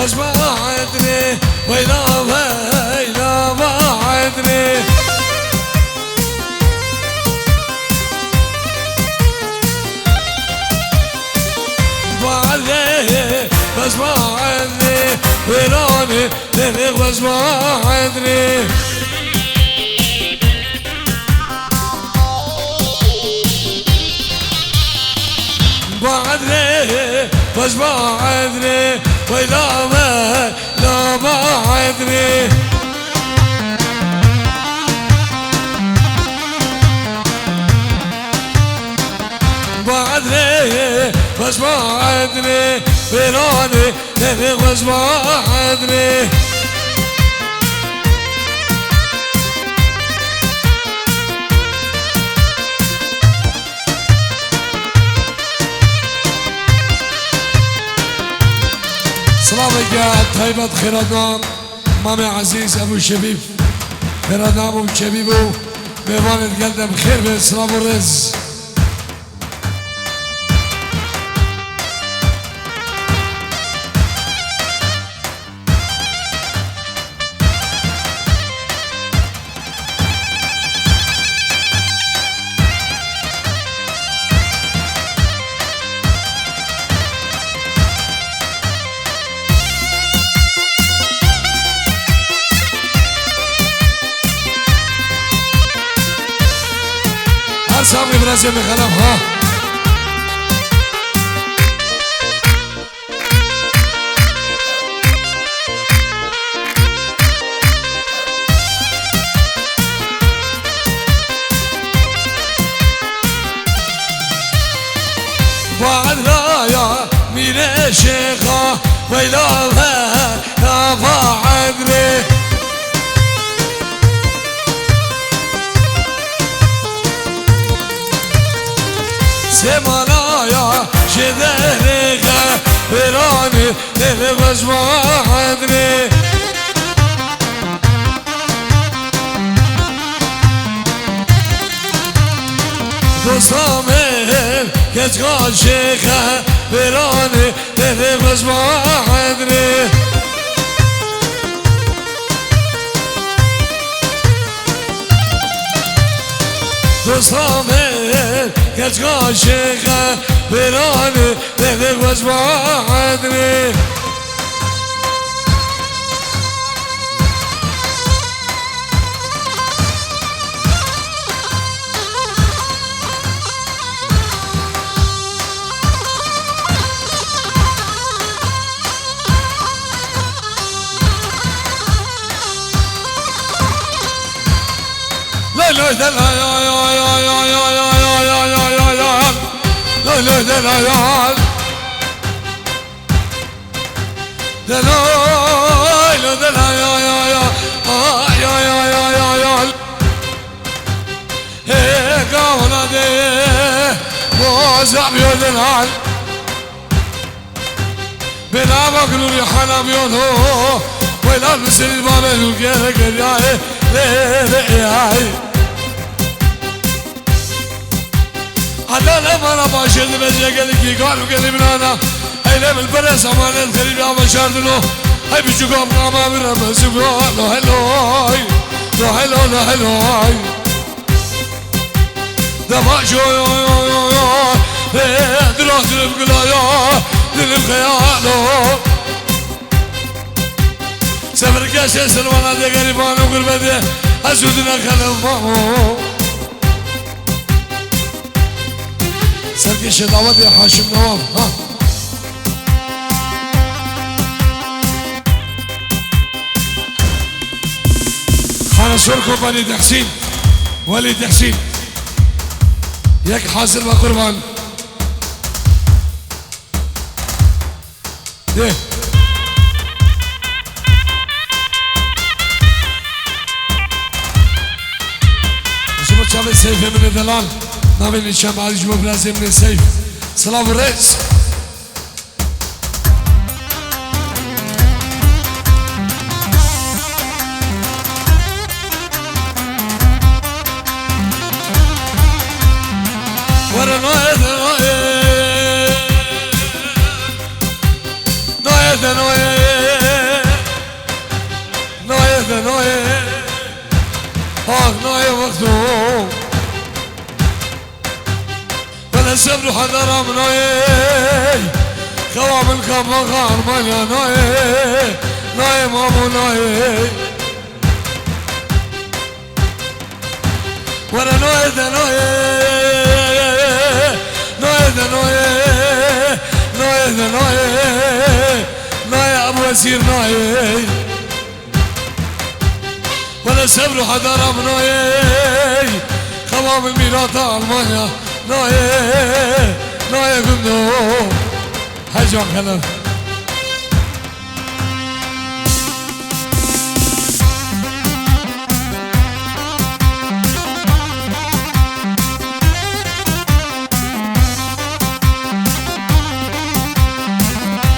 بس ما عدني ويلا ويلا ما عدني بعدني بس ما عدني ويلوني ليلك بس ما عدني بعدني بس ما عدني ويلا ما لا ما عدني بعدني بس ما عدني ويلوني ليلك بس ما عدني سلامك يا طيبة خيراتنام مامي عزيز أبو شبيب خيراتنام أبو شبيبو ميوانت قلدم خير بالسلام والرز صبري براسي من خلف ها بعد رايا من الشيخة ويلاها نافع عقلي سمانايا شذهنك براني للغز ما عدني دوستامل كتقال شيخة براني للغز ما عدني دوستامل كتقال شيخة براني ليلك بس ما عدني لا لا لا لا لا لا دلال دلال دلال يا يا يا يا يا يا يا هيك ولدي وزعب يا دلال بلا مقلوب يا حنام يوضو ويلا بسر الباب الوكيرك الياي ليلي عدانا ما نباشر دمجي قلقي قالوا قلي من انا ايلم البرس امان الخريب يا مشاردنو هاي بيجوكم قاما من رمسوكو لو هلوي لو هلو لو هلوي دماشو يو يو يو يو دلوه دلم قلايا دلم خيالو سفر كاشي سلوانا دي قريبانو قربتي اسودنا خلف مامو سرقش دعوت يا حاشم نواف ها خانة شركو بني تحسين ولي تحسين ياك حاصل بقربان ده شوفوا شافي سيفي من الدلال نامين الشام عادي جمع برازي من السيف سلام الرئيس ورا نوية نوية نوية نوية صبر حضر مناي خواب الكبا غارمانيا ناي ناي مامو ناي ورا ناي دا ناي ناي دا ناي ناي دا ناي ناي ابو وزير ناي ولا صبر حضر مناي خواب الميرات المانيا ناي ناي قندو هجوك هلا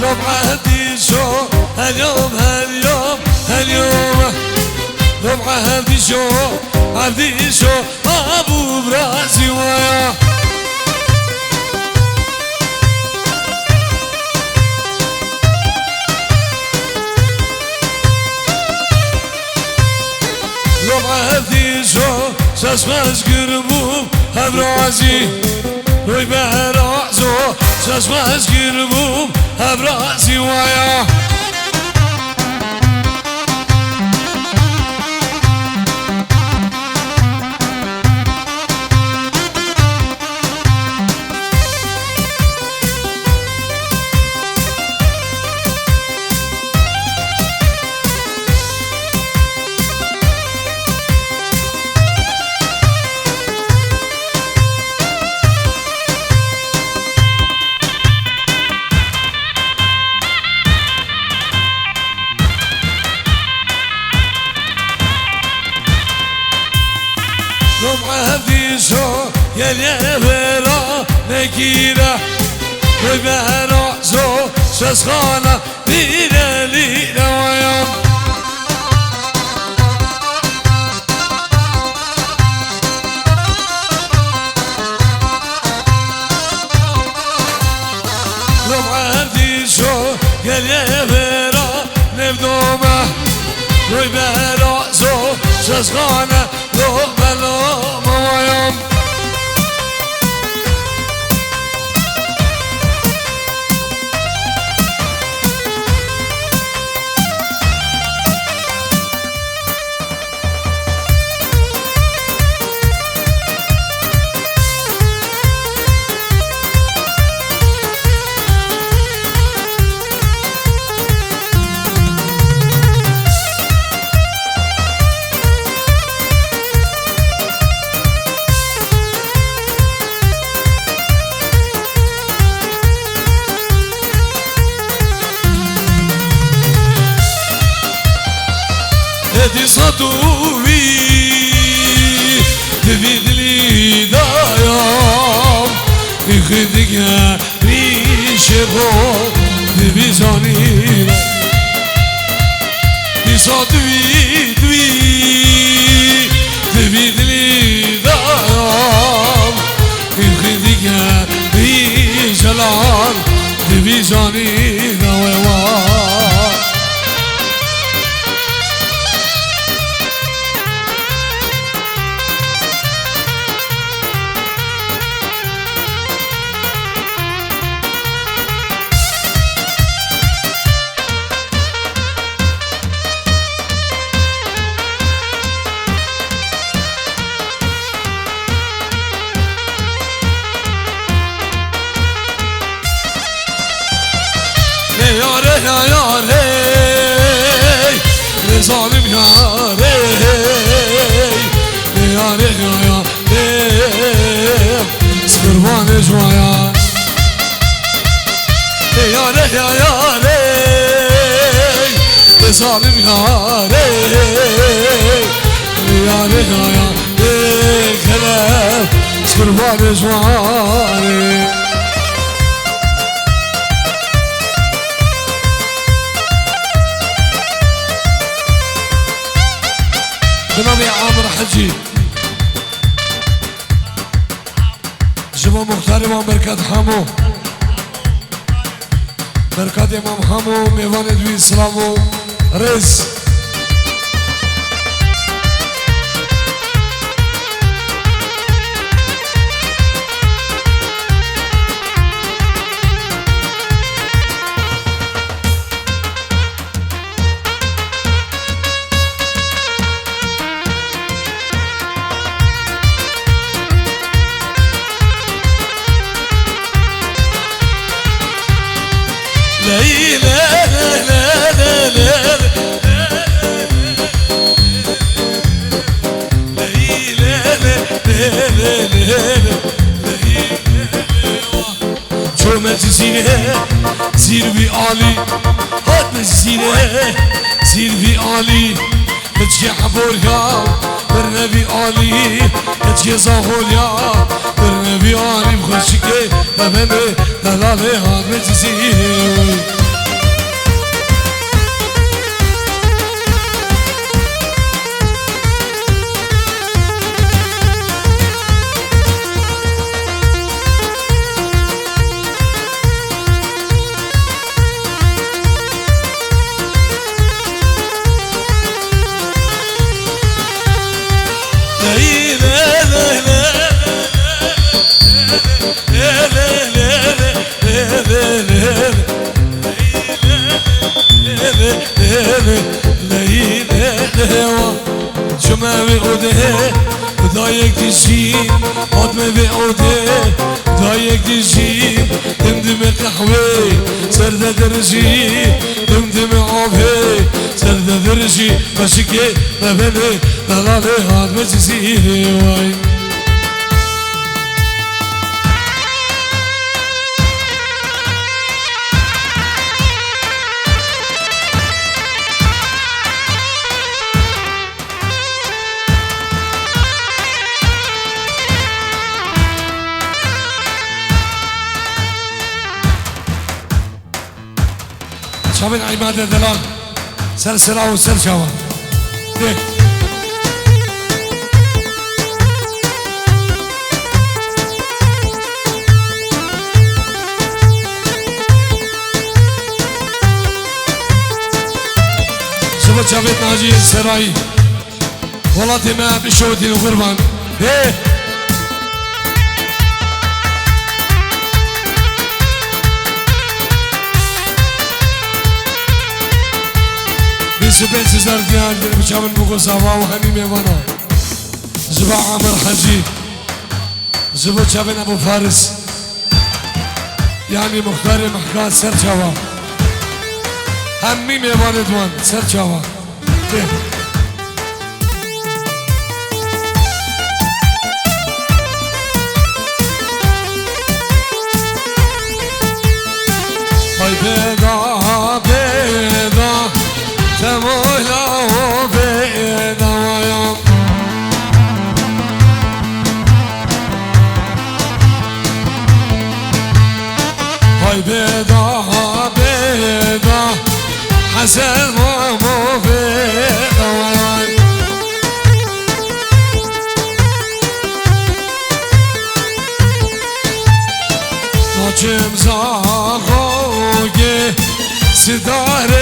لو بعهدي شو هاليوم هاليوم هاليوم لو بعهدي شو عهدي شو ابو براسي ويا لو بعهدي شو ساسماس قربوب هبراسي روي بهرازو ساسماس قربوب هبراسي ويا يا اليابرا نكيرة وبهرا زو سسخانة ليلة ليلة ويوم لو عهدي شو يا اليابرا نبدومه وبهرا زو سسخانة لومة لومة ويوم هدي صدوي تفيد لي دايم يخدك يا ريشبو تبيزاني دي صدوي دوي تفيد لي دايم يخدك يا ريشلان تبيزاني دايم يا ري يا ري ظالم يا ري يا ري يا ري سكربان شوية يا ري يا ري ظالم يا ري يا ري يا ري كلام سكربان شوية بنامي عامر حجي جمع مختار امام بركات حمو بركات امام حمو میوان دوی اسلامو رز ليلى شو ما تزينه زير في عالي هات ما تزينه زير في عالي تجي حبوريا برنا في عالي تجي زاهوليا برنا في عالي بخشكي ببني دلالي هات ما تزينه شما بقوده دایک دیشیم آدم بقوده دایک دیشیم دمدم قهوه سرده درجی دمدم آبه سرده درجی باشکه ببنه دلاله آدم جزیره وای شابين عماد دلال سلسلة وسلسلة ليه شبت شابين ناجي السراي والله ما بشوتي الغربان ليه سبين سزار ديان بشامن بوكو صافا وهني ميوانا زبا عامر حجي زبا شابين ابو فارس يعني مختار محكات سر شوا همي ميوانا دوان سر شوا هاي بيضا بيضا تمولا وبيضا ويوم هاي بيضا بيضا حسن مو بيضا ويوم ناچم زاغوگه سدار